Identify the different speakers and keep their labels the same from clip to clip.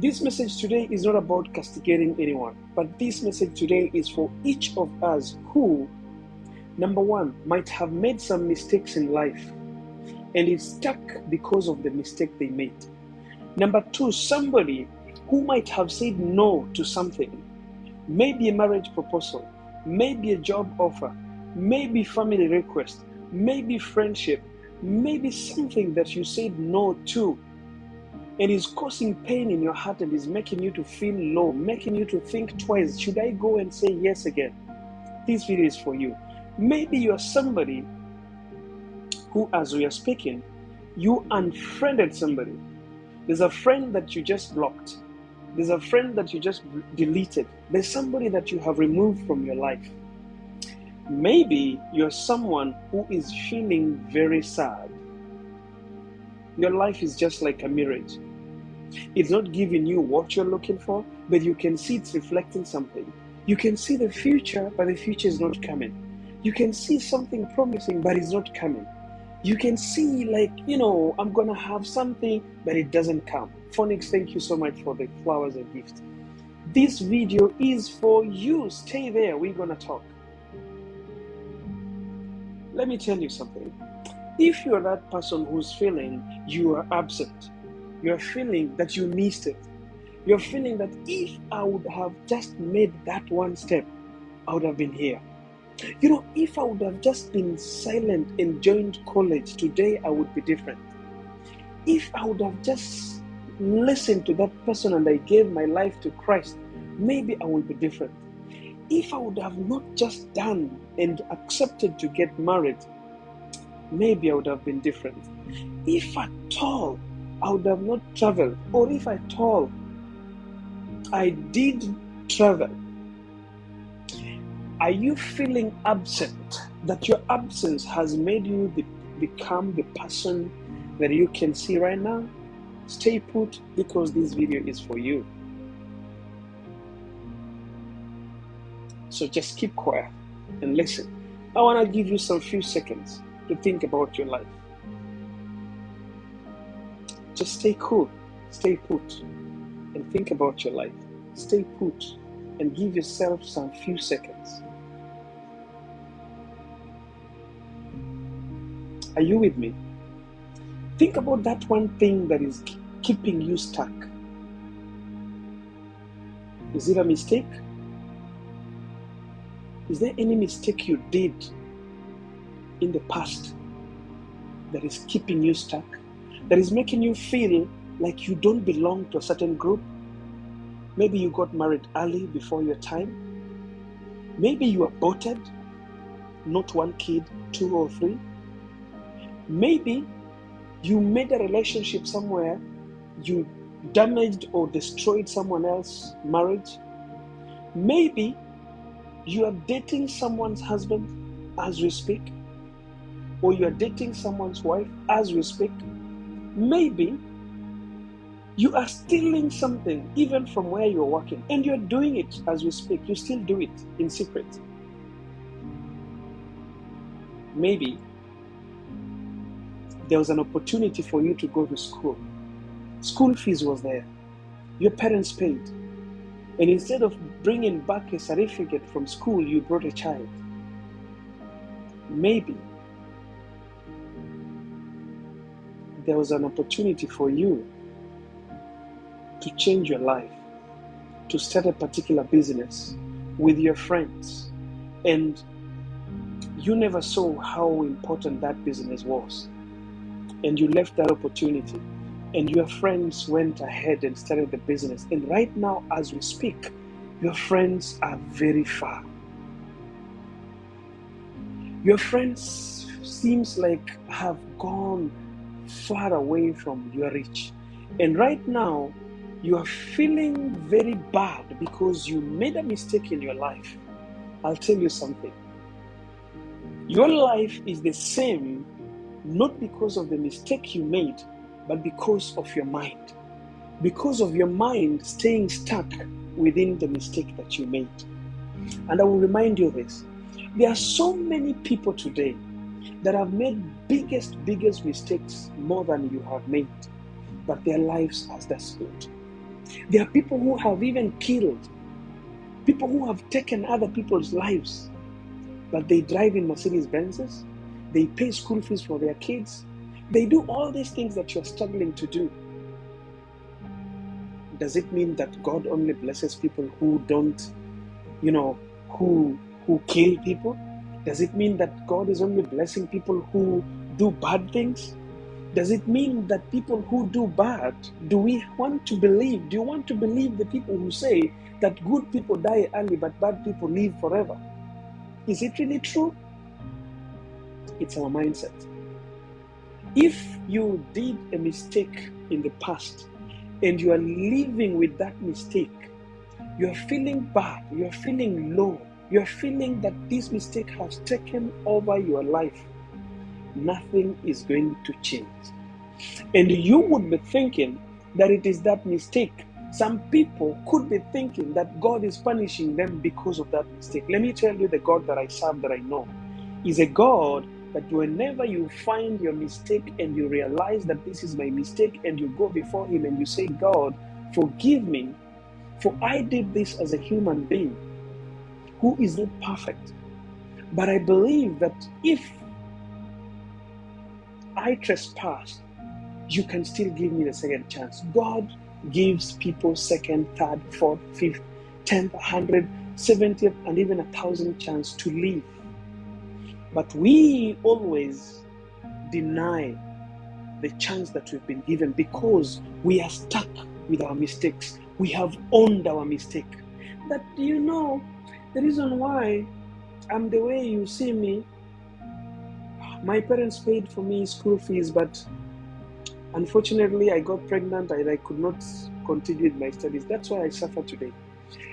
Speaker 1: This message today is not about castigating anyone, but this message today is for each of us who, number one, might have made some mistakes in life and is stuck because of the mistake they made. Number two, somebody who might have said no to something, maybe a marriage proposal, maybe a job offer, maybe family request, maybe friendship, maybe something that you said no to, and is causing pain in your heart and is making you to feel low, making you to think twice, should I go and say yes again? This video is for you. Maybe you're somebody who, as we are speaking, you unfriended somebody. There's a friend that you just blocked. There's a friend that you just deleted. There's somebody that you have removed from your life. Maybe you're someone who is feeling very sad. Your life is just like a mirage. It's not giving you what you're looking for, but you can see it's reflecting something. You can see the future, but the future is not coming. You can see something promising, but it's not coming. You can see I'm going to have something, but it doesn't come. Phonics, thank you so much for the flowers and gifts. This video is for you. Stay there. We're going to talk. Let me tell you something. If you're that person who's feeling you are absent, you're feeling that you missed it, you're feeling that if I would have just made that one step, I would have been here. If I would have just been silent and joined college, today I would be different. If I would have just listened to that person and I gave my life to Christ, maybe I would be different. If I would have not just done and accepted to get married, maybe I would have been different. If at all I would have not traveled, or if at all I did travel, are you feeling absent? That your absence has made you become the person that you can see right now? Stay put, because this video is for you. So just keep quiet and listen. I want to give you some few seconds to think about your life. Just stay cool, stay put, and think about your life. Stay put and give yourself some few seconds. Are you with me? Think about that one thing that is keeping you stuck. Is it a mistake? Is there any mistake you did in the past that is keeping you stuck? That is making you feel like you don't belong to a certain group? Maybe you got married early before your time. Maybe you aborted, not one kid, 2 or 3. Maybe you made a relationship somewhere, you damaged or destroyed someone else's marriage. Maybe you are dating someone's husband as we speak, or you are dating someone's wife as we speak. Maybe you are stealing something even from where you're working, and you're doing it as we speak. You still do it in secret. Maybe there was an opportunity for you to go to school. School fees was there. Your parents paid. And instead of bringing back a certificate from school, you brought a child. Maybe there was an opportunity for you to change your life, to start a particular business with your friends, and you never saw how important that business was, and you left that opportunity, and your friends went ahead and started the business, and right now as we speak, your friends are very far. Your friends seems like have gone far away from your reach, and right now you are feeling very bad because you made a mistake in your life. I'll tell you something. Your life is the same, not because of the mistake you made, but because of your mind. Because of your mind staying stuck within the mistake that you made. And I will remind you this. There are so many people today that have made biggest mistakes more than you have made, but their lives are that good. There are people who have even killed, people who have taken other people's lives, but they drive in Mercedes Benzes, they pay school fees for their kids, they do all these things that you're struggling to do. Does it mean that God only blesses people who don't, who kill people? Does it mean that God is only blessing people who do bad things? Does it mean that people who do bad, do you want to believe the people who say that good people die early but bad people live forever? Is it really true? It's our mindset. If you did a mistake in the past and you are living with that mistake, you are feeling bad, you are feeling low, you are feeling that this mistake has taken over your life, nothing is going to change. And you would be thinking that it is that mistake. Some people could be thinking that God is punishing them because of that mistake. Let me tell you, the God that I serve, that I know, is a God that whenever you find your mistake and you realize that this is my mistake, and you go before Him and you say, God, forgive me, for I did this as a human being who is not perfect. But I believe that if I trespass, you can still give me the second chance. God gives people second, third, fourth, fifth, 10th, 100, 70th, and even 1,000 chance to live. But we always deny the chance that we've been given because we are stuck with our mistakes. We have owned our mistake. But the reason why I'm the way you see me, my parents paid for me school fees, but unfortunately, I got pregnant and I could not continue with my studies. That's why I suffer today.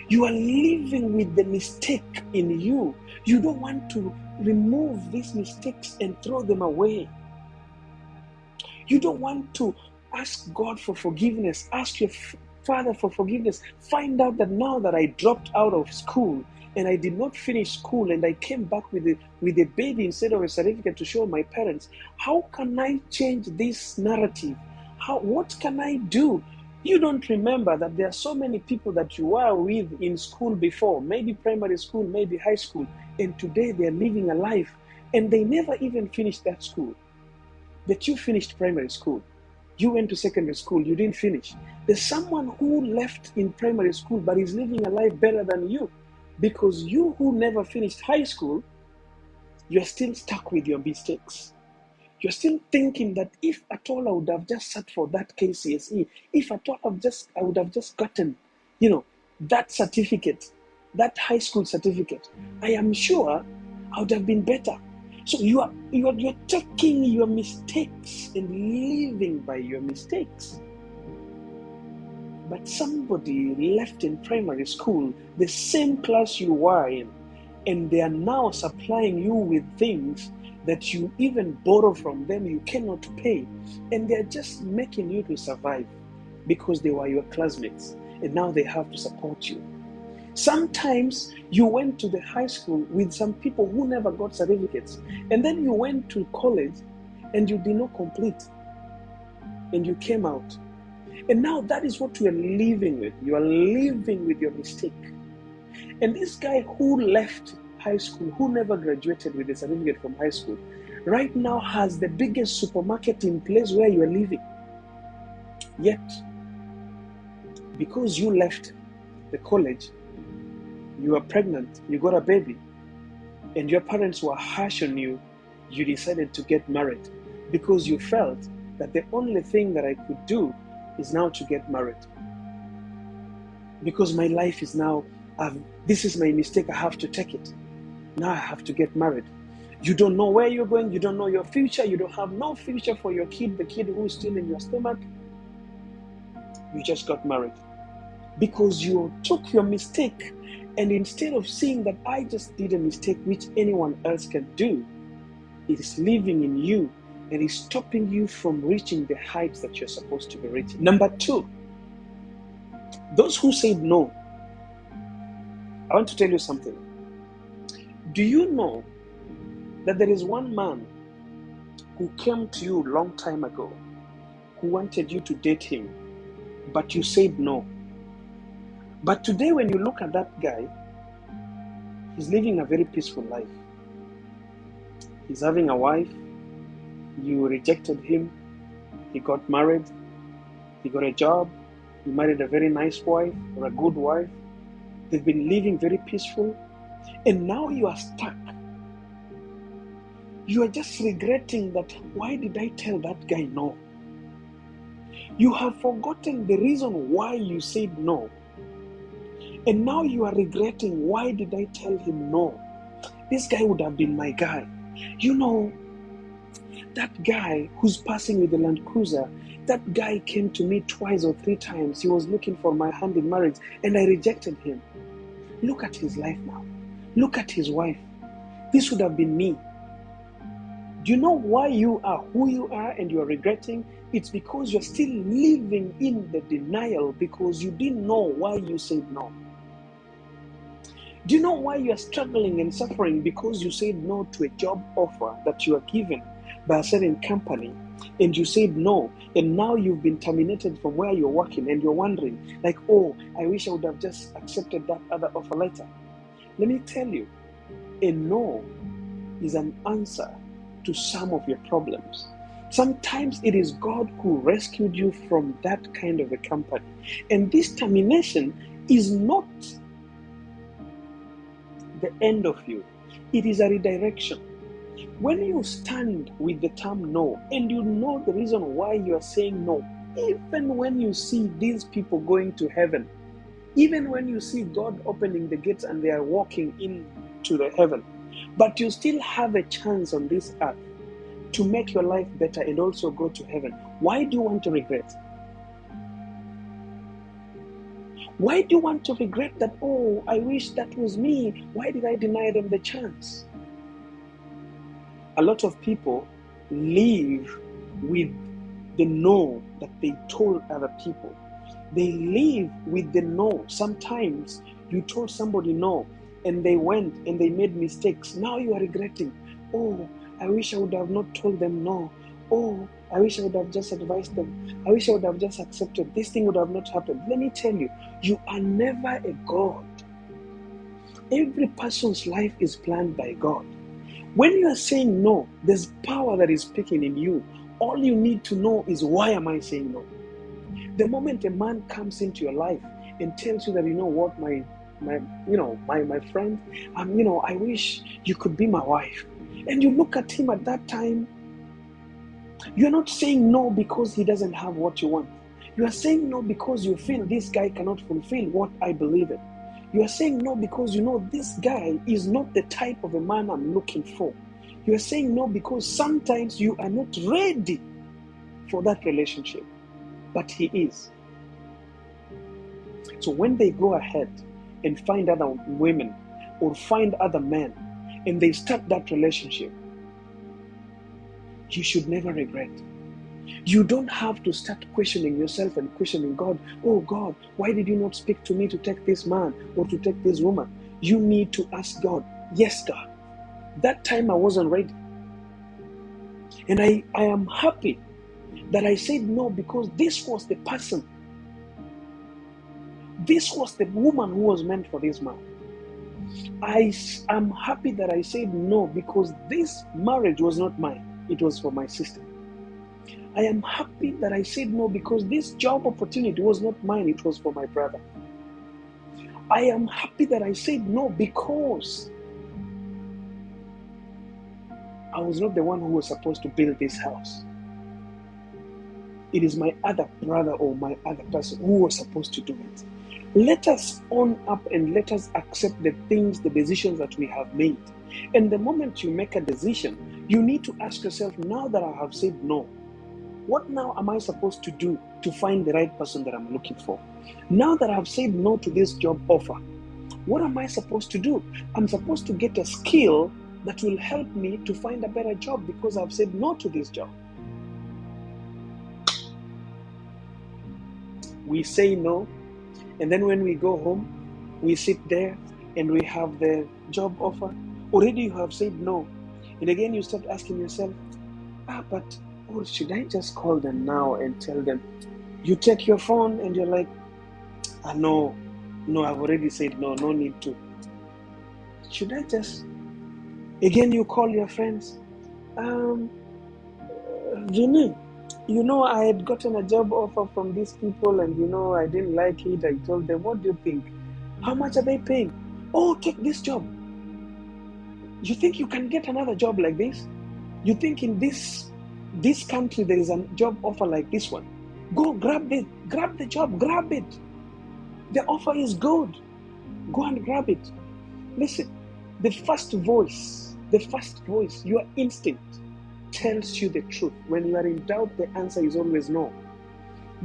Speaker 1: You are living with the mistake in you. You don't want to remove these mistakes and throw them away. You don't want to ask God for forgiveness. Ask your Father for forgiveness. Find out that now that I dropped out of school and I did not finish school and I came back with a baby instead of a certificate to show my parents, how can I change this narrative? What can I do? You don't remember that there are so many people that you were with in school before, maybe primary school, maybe high school, and today they are living a life and they never even finished that school. But you finished primary school. You went to secondary school, you didn't finish. There's someone who left in primary school but is living a life better than you, because you who never finished high school, you're still stuck with your mistakes. You're still thinking that if at all I would have just sat for that KCSE, if at all I would have just gotten, that certificate, that high school certificate, I am sure I would have been better. So you're taking your mistakes and living by your mistakes. But somebody left in primary school, the same class you were in, and they are now supplying you with things that you even borrow from them, you cannot pay. And they're just making you to survive because they were your classmates, and now they have to support you. Sometimes you went to the high school with some people who never got certificates, and then you went to college and you did not complete, and you came out. And now that is what you are living with. You are living with your mistake. And this guy who left high school, who never graduated with a certificate from high school, right now has the biggest supermarket in place where you are living. Yet, because you left the college, you were pregnant, you got a baby, and your parents were harsh on you, you decided to get married because you felt that the only thing that I could do is now to get married. Because my life is now, this is my mistake, I have to take it. Now I have to get married. You don't know where you're going, you don't know your future, you don't have no future for your kid, the kid who is still in your stomach. You just got married. Because you took your mistake, and instead of seeing that I just did a mistake which anyone else can do, it is living in you and is stopping you from reaching the heights that you're supposed to be reaching. Number 2, those who said no. I want to tell you something. Do you know that there is one man who came to you a long time ago who wanted you to date him, but you said no? But today, when you look at that guy, he's living a very peaceful life. He's having a wife. You rejected him. He got married. He got a job. He married a very nice wife or a good wife. They've been living very peaceful. And now you are stuck. You are just regretting that, why did I tell that guy no? You have forgotten the reason why you said no. And now you are regretting, why did I tell him no? This guy would have been my guy. You know, that guy who's passing with the Land Cruiser, that guy came to me 2 or 3 times. He was looking for my hand in marriage and I rejected him. Look at his life now. Look at his wife. This would have been me. Do you know why you are who you are and you are regretting? It's because you're still living in the denial because you didn't know why you said no. Do you know why you are struggling and suffering? Because you said no to a job offer that you are given by a certain company and you said no, and now you've been terminated from where you're working and you're wondering like, oh, I wish I would have just accepted that other offer letter. Let me tell you, a no is an answer to some of your problems. Sometimes it is God who rescued you from that kind of a company. And this termination is not the end of you. It is a redirection. When you stand with the term no, and you know the reason why you are saying no, even when you see these people going to heaven, even when you see God opening the gates and they are walking into the heaven, but you still have a chance on this earth to make your life better and also go to heaven. Why do you want to regret? Why do you want to regret that, oh, I wish that was me? Why did I deny them the chance? A lot of people live with the no that they told other people. They live with the no. Sometimes you told somebody no and they went and they made mistakes. Now you are regretting. Oh, I wish I would have not told them no. Oh, I wish I would have just advised them. I wish I would have just accepted. This thing would have not happened. Let me tell you, you are never a God. Every person's life is planned by God. When you are saying no, there's power that is speaking in you. All you need to know is, why am I saying no? The moment a man comes into your life and tells you that, you know what, my friend, I wish you could be my wife. And you look at him at that time, you're not saying no because he doesn't have what you want. You are saying no because you feel this guy cannot fulfill what I believe in. You are saying no because you know this guy is not the type of a man I'm looking for. You are saying no because sometimes you are not ready for that relationship, but he is. So when they go ahead and find other women or find other men and they start that relationship, you should never regret. You don't have to start questioning yourself and questioning God. Oh God, why did you not speak to me to take this man or to take this woman? You need to ask God, yes, God, that time I wasn't ready. And I am happy that I said no because this was the person. This was the woman who was meant for this man. I am happy that I said no because this marriage was not mine. It was for my sister. I am happy that I said no because this job opportunity was not mine. It was for my brother. I am happy that I said no because I was not the one who was supposed to build this house. It is my other brother or my other person who was supposed to do it. Let us own up and let us accept the things, the decisions that we have made. And the moment you make a decision, you need to ask yourself, now that I have said no, what now am I supposed to do to find the right person that I'm looking for? Now that I've said no to this job offer, what am I supposed to do? I'm supposed to get a skill that will help me to find a better job because I've said no to this job. We say no, and then when we go home, we sit there and we have the job offer. Already you have said no. And again you start asking yourself, but should I just call them now and tell them? You take your phone and you're like, no, No, I've already said no, no need to. Should I just, again, you call your friends, Jimmy, I had gotten a job offer from these people and, I didn't like it. I told them, what do you think? How much are they paying? Oh, take this job. You think you can get another job like this? You think in this country there is a job offer like this one? Go grab the job, grab it. The offer is good. Go and grab it. Listen, the first voice, your instinct tells you the truth. When you are in doubt, the answer is always no.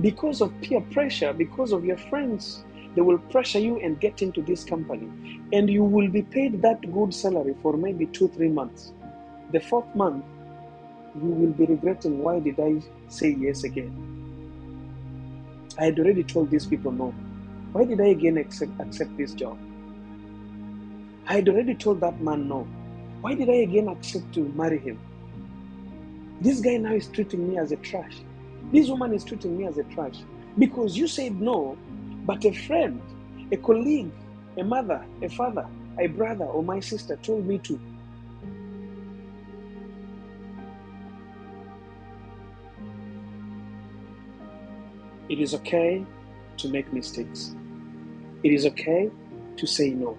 Speaker 1: Because of peer pressure, because of your friends, they will pressure you and get into this company. And you will be paid that good salary for maybe 2-3 months. The 4th month, you will be regretting, why did I say yes again? I had already told these people no. Why did I again accept this job? I had already told that man no. Why did I again accept to marry him? This guy now is treating me as a trash. This woman is treating me as a trash. Because you said no, but a friend, a colleague, a mother, a father, a brother, or my sister told me to. It is okay to make mistakes. It is okay to say no.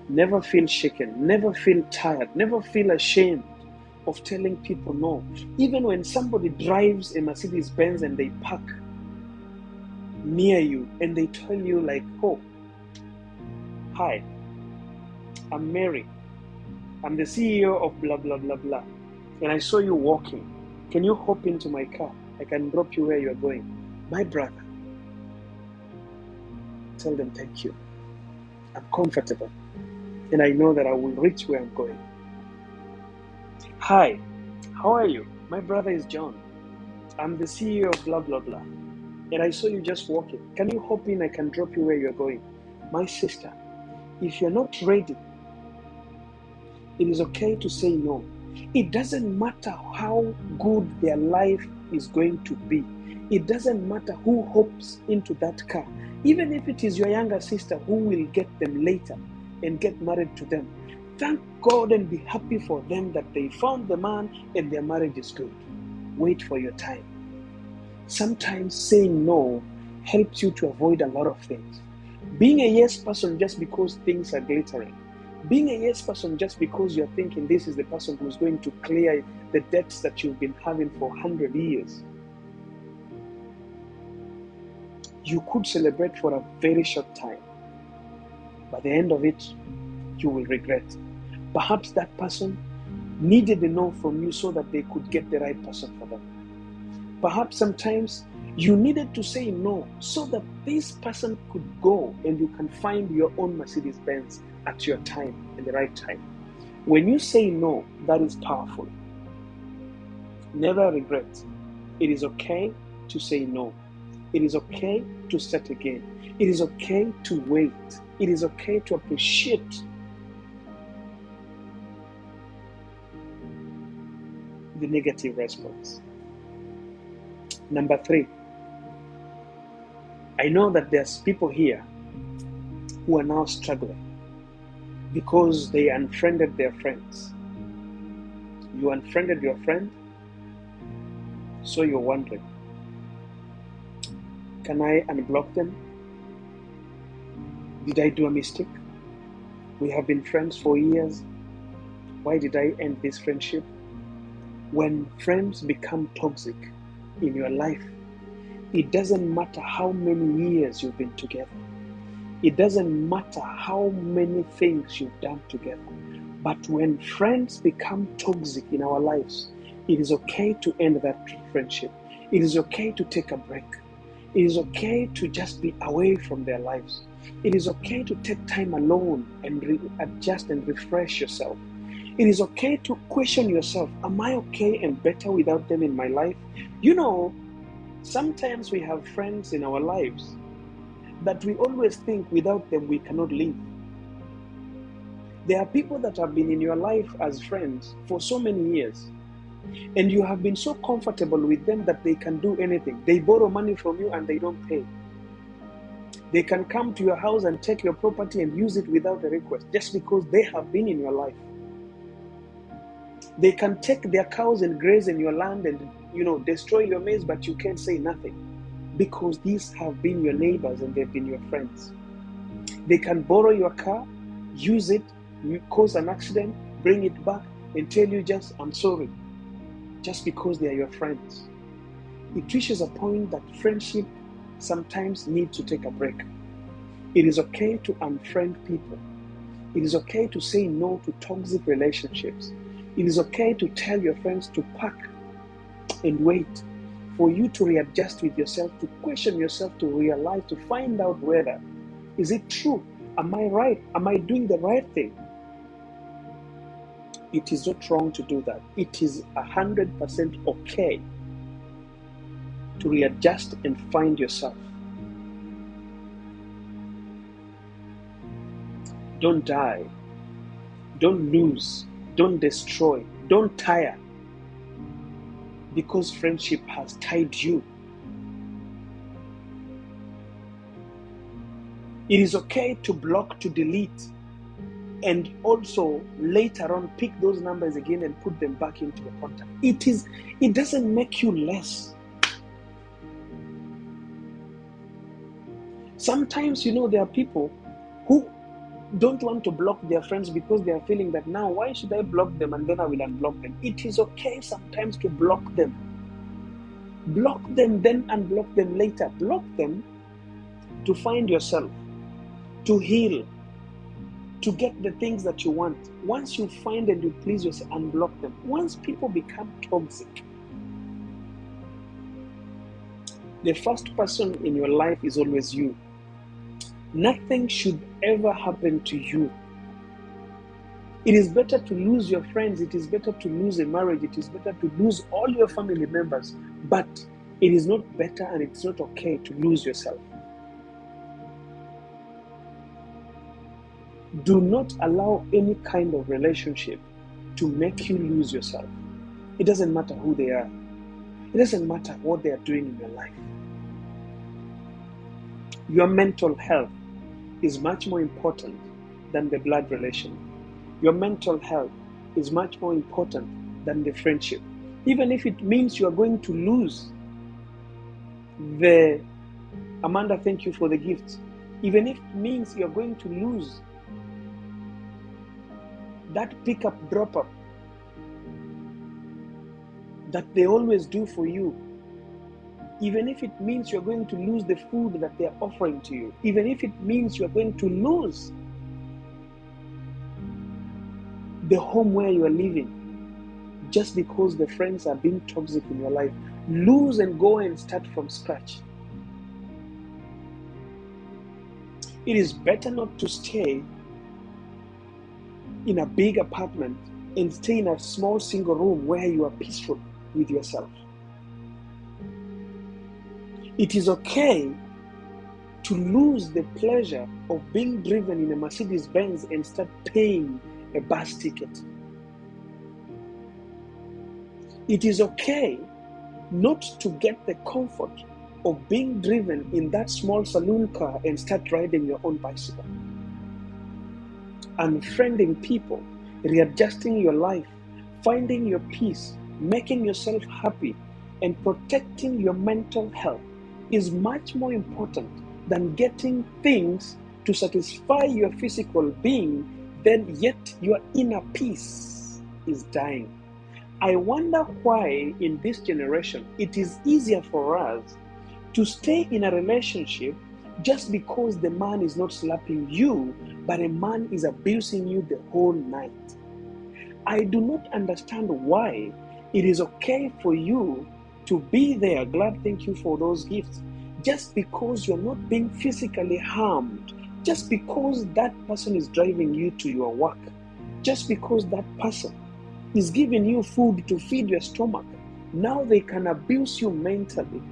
Speaker 1: Never feel shaken, never feel tired, never feel ashamed of telling people no. Even when somebody drives a Mercedes Benz and they park near you and they tell you like, oh, hi, I'm Mary. I'm the CEO of blah, blah, blah, blah. And I saw you walking. Can you hop into my car? I can drop you where you're going. My brother, tell them thank you. I'm comfortable. And I know that I will reach where I'm going. Hi, how are you? My brother is John. I'm the CEO of blah, blah, blah. And I saw you just walking. Can you hop in? I can drop you where you're going. My sister, if you're not ready, it is okay to say no. It doesn't matter how good their life is going to be. It doesn't matter who hops into that car. Even if it is your younger sister who will get them later and get married to them. Thank God and be happy for them that they found the man and their marriage is good. Wait for your time. Sometimes saying no helps you to avoid a lot of things. Being a yes person just because things are glittering. Being a yes person just because you're thinking this is the person who's going to clear the debts that you've been having for 100 years. You could celebrate for a very short time. By the end of it, you will regret. Perhaps that person needed a no from you so that they could get the right person for them. Perhaps sometimes you needed to say no so that this person could go and you can find your own Mercedes Benz at your time, in the right time. When you say no, that is powerful. Never regret. It is okay to say no. It is okay to start again. It is okay to wait. It is okay to appreciate the negative response. Number 3, I know that there's people here who are now struggling because they unfriended their friends. You unfriended your friend, so you're wondering, can I unblock them? Did I do a mistake? We have been friends for years. Why did I end this friendship? When friends become toxic in your life, it doesn't matter how many years you've been together. It doesn't matter how many things you've done together. But when friends become toxic in our lives, it is okay to end that friendship. It is okay to take a break. It is okay to just be away from their lives. It is okay to take time alone and adjust and refresh yourself. It is okay to question yourself, am I okay and better without them in my life? Sometimes we have friends in our lives that we always think without them we cannot live. There are people that have been in your life as friends for so many years, and you have been so comfortable with them that they can do anything. They borrow money from you and they don't pay. They can come to your house and take your property and use it without a request just because they have been in your life. They can take their cows and graze in your land and destroy your maize, but you can't say nothing because these have been your neighbors and they've been your friends. They can borrow your car, use it, cause an accident, bring it back, and tell you just, I'm sorry, just because they are your friends. It reaches a point that friendship sometimes needs to take a break. It is okay to unfriend people. It is okay to say no to toxic relationships. It is okay to tell your friends to pack and wait for you to readjust with yourself, to question yourself, to realize, to find out whether, is it true? Am I right? Am I doing the right thing? It is not wrong to do that. It is 100% okay to readjust and find yourself. Don't die. Don't lose. Don't destroy. Don't tire because friendship has tied you. It is okay to block, to delete, and also later on pick those numbers again and put them back into your contact. It doesn't make you less. Sometimes, there are people who don't want to block their friends because they are feeling that now, why should I block them and then I will unblock them? It is okay sometimes to block them. Block them, then unblock them later. Block them to find yourself, to heal, to get the things that you want. Once you find and you please yourself, unblock them. Once people become toxic, the first person in your life is always you. Nothing should ever happen to you. It is better to lose your friends. It is better to lose a marriage. It is better to lose all your family members. But it is not better and it's not okay to lose yourself. Do not allow any kind of relationship to make you lose yourself. It doesn't matter who they are. It doesn't matter what they are doing in your life. Your mental health is much more important than the blood relation. Your mental health is much more important than the friendship. Even if it means you are going to lose the Amanda, thank you for the gifts. Even if it means you're going to lose that pickup drop up that they always do for you, even if it means you're going to lose the food that they're offering to you, even if it means you're going to lose the home where you are living, just because the friends are being toxic in your life, lose and go and start from scratch. It is better not to stay in a big apartment and stay in a small single room where you are peaceful with yourself. It is okay to lose the pleasure of being driven in a Mercedes Benz and start paying a bus ticket. It is okay not to get the comfort of being driven in that small saloon car and start riding your own bicycle. Unfriending people, readjusting your life, finding your peace, making yourself happy, and protecting your mental health is much more important than getting things to satisfy your physical being, then yet your inner peace is dying. I wonder why in this generation it is easier for us to stay in a relationship just because the man is not slapping you, but a man is abusing you the whole night. I do not understand why it is okay for you to be there. Glad, thank you for those gifts. Just because you're not being physically harmed, just because that person is driving you to your work, just because that person is giving you food to feed your stomach, now they can abuse you mentally.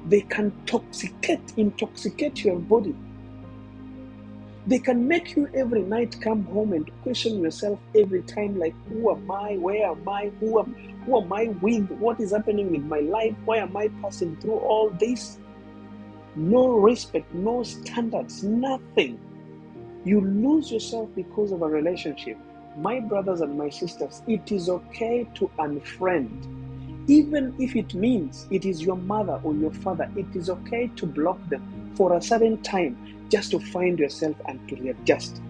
Speaker 1: They can intoxicate your body. They can make you every night come home and question yourself every time, like, who am I? Where am I? Who am I with? What is happening in my life? Why am I passing through all this? no respect, no standards, nothing. You lose yourself because of a relationship. My brothers and my sisters, it is okay to unfriend. Even if it means it is your mother or your father, it is okay to block them for a certain time just to find yourself and to readjust,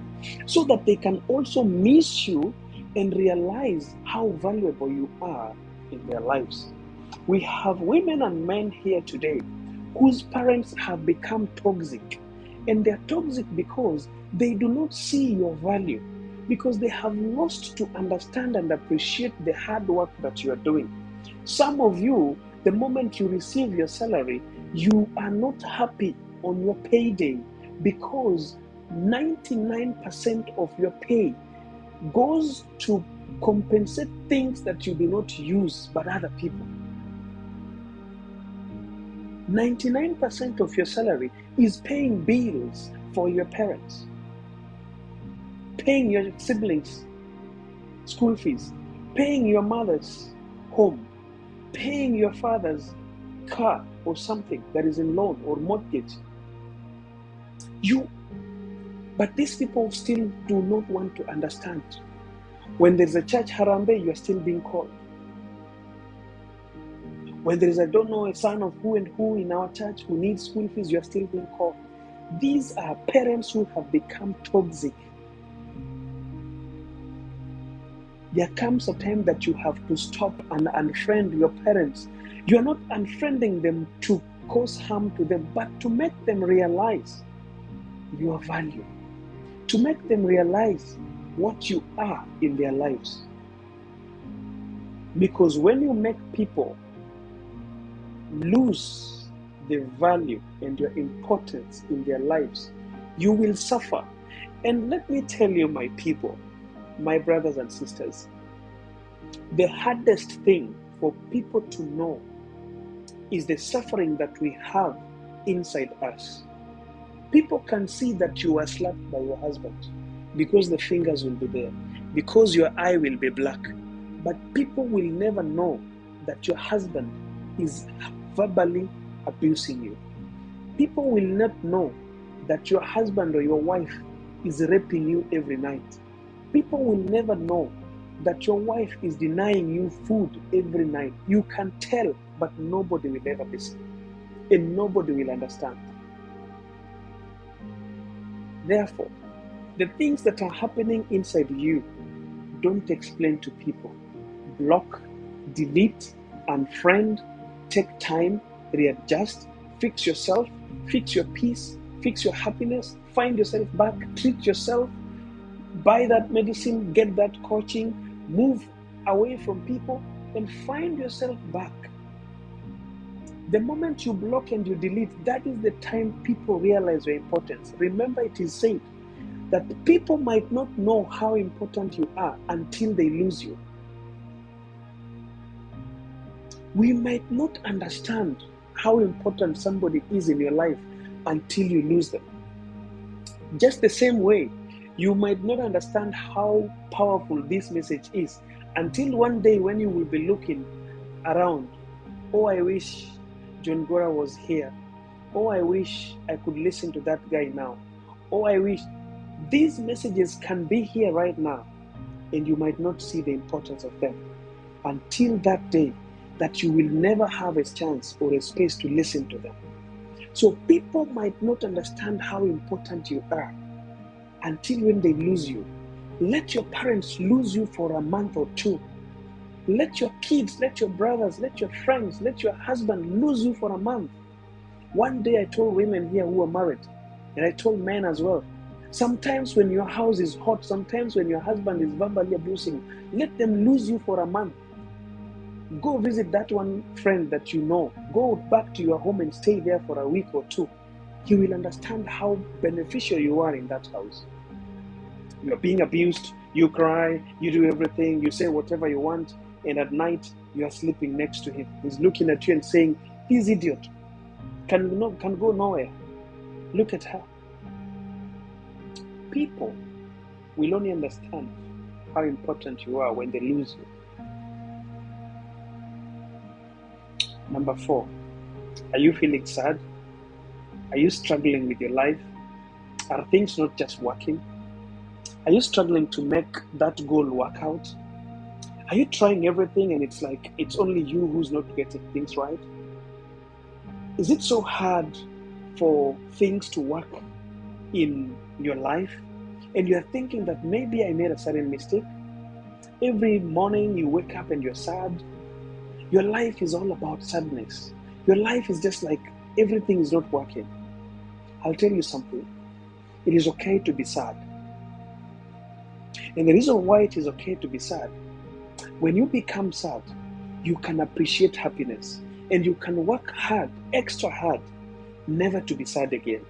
Speaker 1: so that they can also miss you and realize how valuable you are in their lives. We have women and men here today whose parents have become toxic, and they're toxic because they do not see your value, because they have lost to understand and appreciate the hard work that you are doing. Some of you, the moment you receive your salary, you are not happy on your payday because 99% of your pay goes to compensate things that you do not use but other people. 99% of your salary is paying bills for your parents, paying your siblings' school fees, paying your mother's home, paying your father's car or something that is in loan or mortgage. But these people still do not want to understand. When there's a church harambe, you are still being called. When there is, I don't know, a son of who and who in our church who needs school fees, you are still being called. These are parents who have become toxic. There comes a time that you have to stop and unfriend your parents. You are not unfriending them to cause harm to them, but to make them realize your value, to make them realize what you are in their lives. Because when you make people lose the value and your importance in their lives, you will suffer. And let me tell you, my people, my brothers and sisters, the hardest thing for people to know is the suffering that we have inside us. People can see that you were slapped by your husband because the fingers will be there, because your eye will be black. But people will never know that your husband is verbally abusing you. People will not know that your husband or your wife is raping you every night. People will never know that your wife is denying you food every night. You can tell, but nobody will ever listen, and nobody will understand. Therefore, the things that are happening inside you, don't explain to people. Block, delete, unfriend, take time, readjust, fix yourself, fix your peace, fix your happiness, find yourself back, treat yourself, buy that medicine, get that coaching, move away from people, and find yourself back. The moment you block and you delete, that is the time people realize your importance. Remember, it is said that people might not know how important you are until they lose you. We might not understand how important somebody is in your life until you lose them. Just the same way, you might not understand how powerful this message is until one day when you will be looking around. Oh, I wish John Gora was here. Oh, I wish I could listen to that guy now. Oh, I wish these messages can be here right now, and you might not see the importance of them until that day that you will never have a chance or a space to listen to them. So people might not understand how important you are until when they lose you. Let your parents lose you for a month or two. Let your kids, let your brothers, let your friends, let your husband lose you for a month. One day I told women here who are married, and I told men as well, sometimes when your house is hot, sometimes when your husband is verbally abusing you, let them lose you for a month. Go visit that one friend that you know. Go back to your home and stay there for a week or two. You will understand how beneficial you are in that house. You are being abused, you cry, you do everything, you say whatever you want, and at night you are sleeping next to him. He's looking at you and saying, "This idiot can go nowhere. Look at her." People will only understand how important you are when they lose you. Number 4, are you feeling sad? Are you struggling with your life? Are things not just working? Are you struggling to make that goal work out? Are you trying everything and it's like it's only you who's not getting things right? Is it so hard for things to work in your life? And you're thinking that maybe I made a certain mistake. Every morning you wake up and you're sad. Your life is all about sadness. Your life is just like everything is not working. I'll tell you something. It is okay to be sad. And the reason why it is okay to be sad, when you become sad, you can appreciate happiness and you can work hard, extra hard, never to be sad again.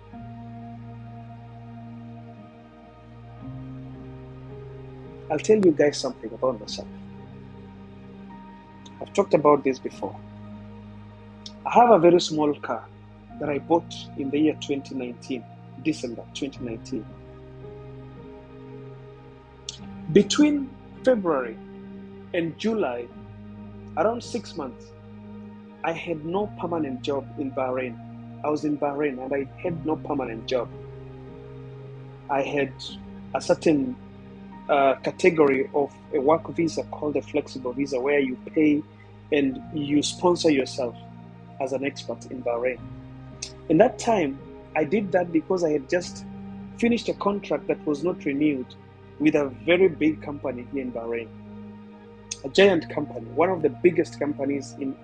Speaker 1: I'll tell you guys something about myself. I've talked about this before. I have a very small car that I bought in the year 2019, December 2019. Between February and July, around 6 months, I had no permanent job in Bahrain. I was in Bahrain and I had no permanent job. I had a certain category of a work visa called a flexible visa, where you pay and you sponsor yourself as an expert in Bahrain. In that time, I did that because I had just finished a contract that was not renewed with a very big company here in Bahrain, a giant company, one of the biggest companies in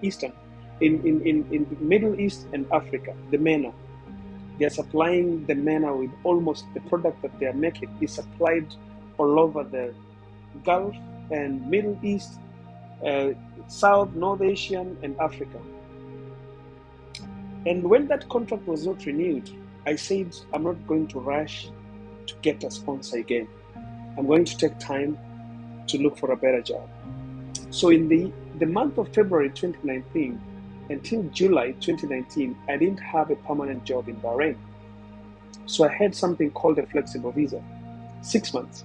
Speaker 1: the Middle East and Africa, the MENA. They are supplying the MENA with almost the product that they are making is supplied all over the Gulf and Middle East, South, North Asian, and Africa. And when that contract was not renewed, I said, I'm not going to rush to get a sponsor again. I'm going to take time to look for a better job. So in the month of February 2019 until July 2019, I didn't have a permanent job in Bahrain. So I had something called a flexible visa, 6 months.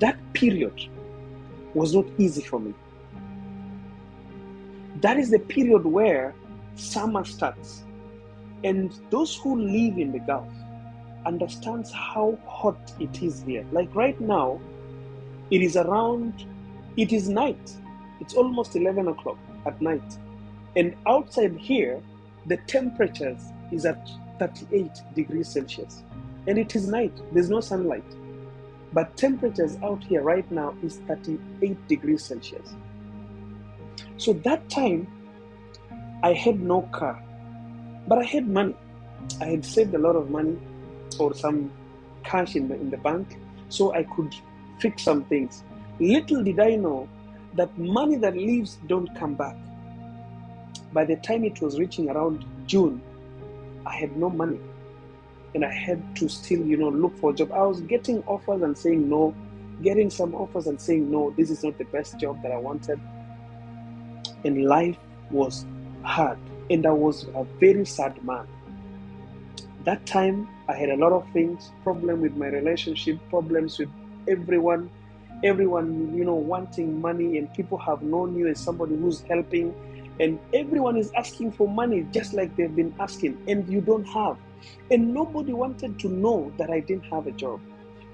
Speaker 1: That period was not easy for me. That is the period where summer starts. And those who live in the Gulf understands how hot it is here. Like right now, it is night. It's almost 11 o'clock at night. And outside here, the temperatures is at 38 degrees Celsius. And it is night, there's no sunlight. But temperatures out here right now is 38 degrees Celsius. So that time, I had no car, but I had money. I had saved a lot of money or some cash in the bank, so I could fix some things. Little did I know that money that leaves don't come back. By the time it was reaching around June, I had no money. And I had to still, look for a job. I was getting offers and saying no, getting some offers and saying no, this is not the best job that I wanted. And life was hard. And I was a very sad man. That time, I had a lot of things, problem with my relationship, problems with everyone, wanting money, and people have known you as somebody who's helping, and everyone is asking for money just like they've been asking, and you don't have. And nobody wanted to know that I didn't have a job.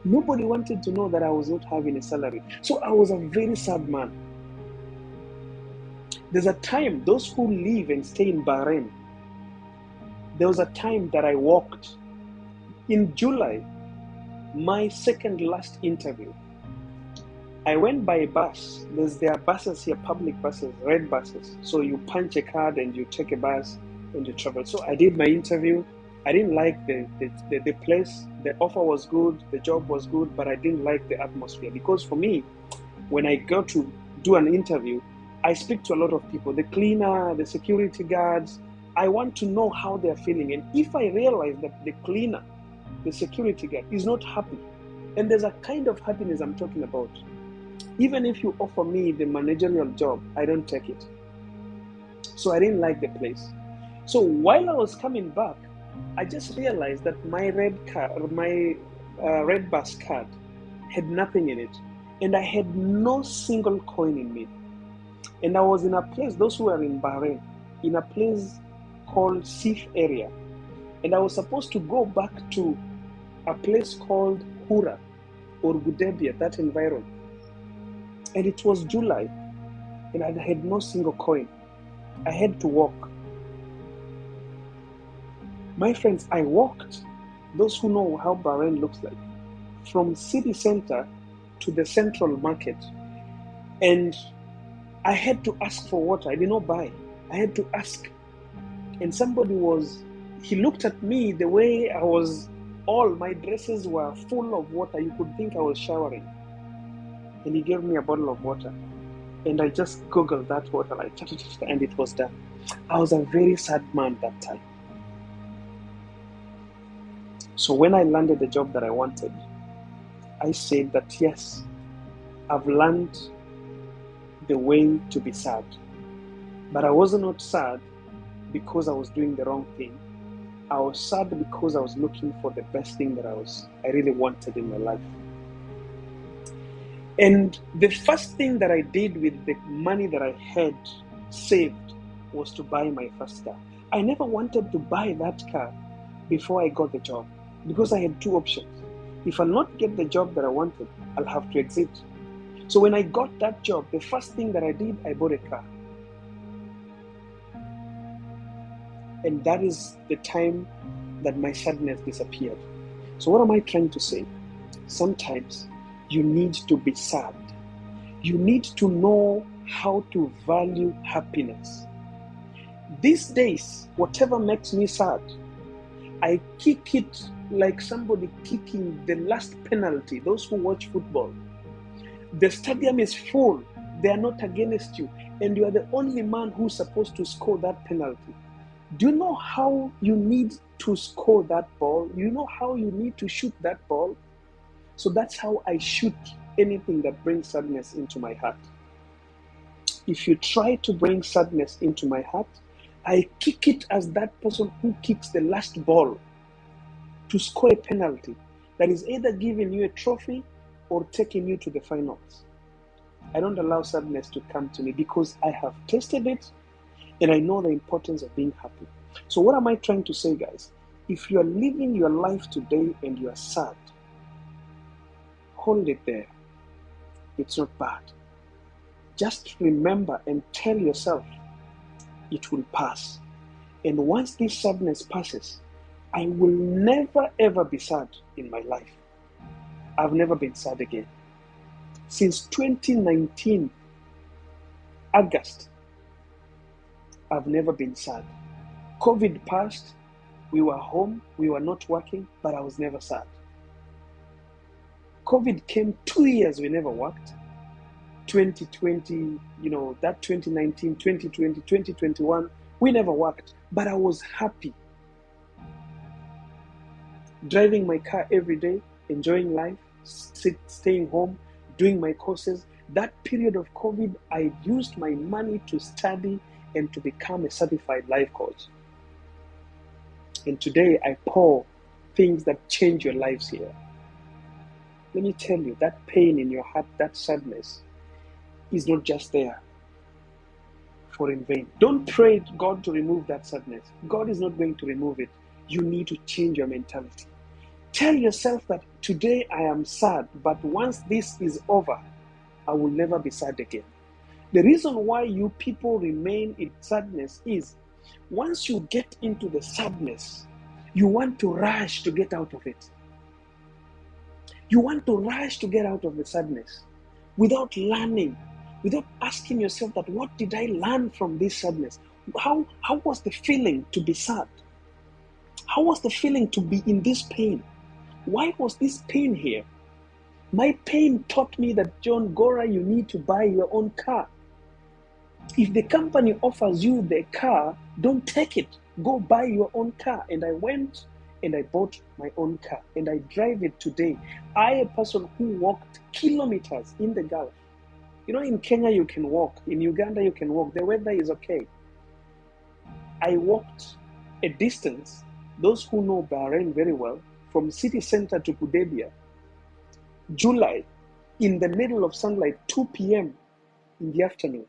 Speaker 1: Nobody wanted to know that I was not having a salary. So I was a very sad man. There's a time, those who live and stay in Bahrain, there was a time that I walked. In July, my second last interview, I went by a bus. There are buses here, public buses, red buses. So you punch a card and you take a bus and you travel. So I did my interview. I didn't like the place. The offer was good, the job was good, but I didn't like the atmosphere. Because for me, when I go to do an interview, I speak to a lot of people, the cleaner, the security guards. I want to know how they're feeling. And if I realize that the cleaner, the security guard is not happy, and there's a kind of happiness I'm talking about, even if you offer me the managerial job, I don't take it. So I didn't like the place. So while I was coming back, I just realized that my red bus card had nothing in it, and I had no single coin in me. And I was in a place, those who are in Bahrain, in a place called Sif area. And I was supposed to go back to a place called Gora or Gudebia, that environment. And it was July, and I had no single coin. I had to walk. My friends, I walked, those who know how Bahrain looks like, from city center to the central market. And I had to ask for water. I did not buy. I had to ask. And he looked at me the way all my dresses were full of water. You could think I was showering. And he gave me a bottle of water. And I just gurgled that water, and it was done. I was a very sad man that time. So when I landed the job that I wanted, I said that yes, I've learned the way to be sad. But I was not sad because I was doing the wrong thing. I was sad because I was looking for the best thing that I really wanted in my life. And the first thing that I did with the money that I had saved was to buy my first car. I never wanted to buy that car before I got the job because I had two options. If I not get the job that I wanted, I'll have to exit. So when I got that job, the first thing that I did, I bought a car. And that is the time that my sadness disappeared. So what am I trying to say? Sometimes you need to be sad. You need to know how to value happiness. These days, whatever makes me sad, I kick it like somebody kicking the last penalty. Those who watch football, the stadium is full. They are not against you. And you are the only man who's supposed to score that penalty. Do you know how you need to score that ball? You know how you need to shoot that ball? So that's how I shoot anything that brings sadness into my heart. If you try to bring sadness into my heart, I kick it as that person who kicks the last ball to score a penalty that is either giving you a trophy or taking you to the finals. I don't allow sadness to come to me because I have tasted it and I know the importance of being happy. So what am I trying to say, guys? If you are living your life today and you are sad, hold it there. It's not bad. Just remember and tell yourself it will pass. And once this sadness passes, I will never ever be sad in my life. I've never been sad again. Since 2019, August, I've never been sad. COVID passed, we were home, we were not working, but I was never sad. COVID came 2 years, we never worked. 2020, that 2019, 2020, 2021, we never worked, but I was happy. Driving my car every day, enjoying life, staying home, doing my courses. That period of COVID, I used my money to study and to become a certified life coach. And today I pour things that change your lives here. Let me tell you, that pain in your heart, that sadness, is not just there for in vain. Don't pray God to remove that sadness. God is not going to remove it. You need to change your mentality. Tell yourself that today I am sad, but once this is over, I will never be sad again. The reason why you people remain in sadness is once you get into the sadness, you want to rush to get out of it. You want to rush to get out of the sadness without learning, without asking yourself that what did I learn from this sadness? How was the feeling to be sad? How was the feeling to be in this pain? Why was this pain here? My pain taught me that, Gora, you need to buy your own car. If the company offers you the car, don't take it. Go buy your own car. And I went and I bought my own car and I drive it today. I, a person who walked kilometers in the Gulf. In Kenya you can walk. In Uganda you can walk. The weather is okay. I walked a distance, those who know Bahrain very well, from city center to Kudebia, July, in the middle of sunlight, 2 p.m. in the afternoon.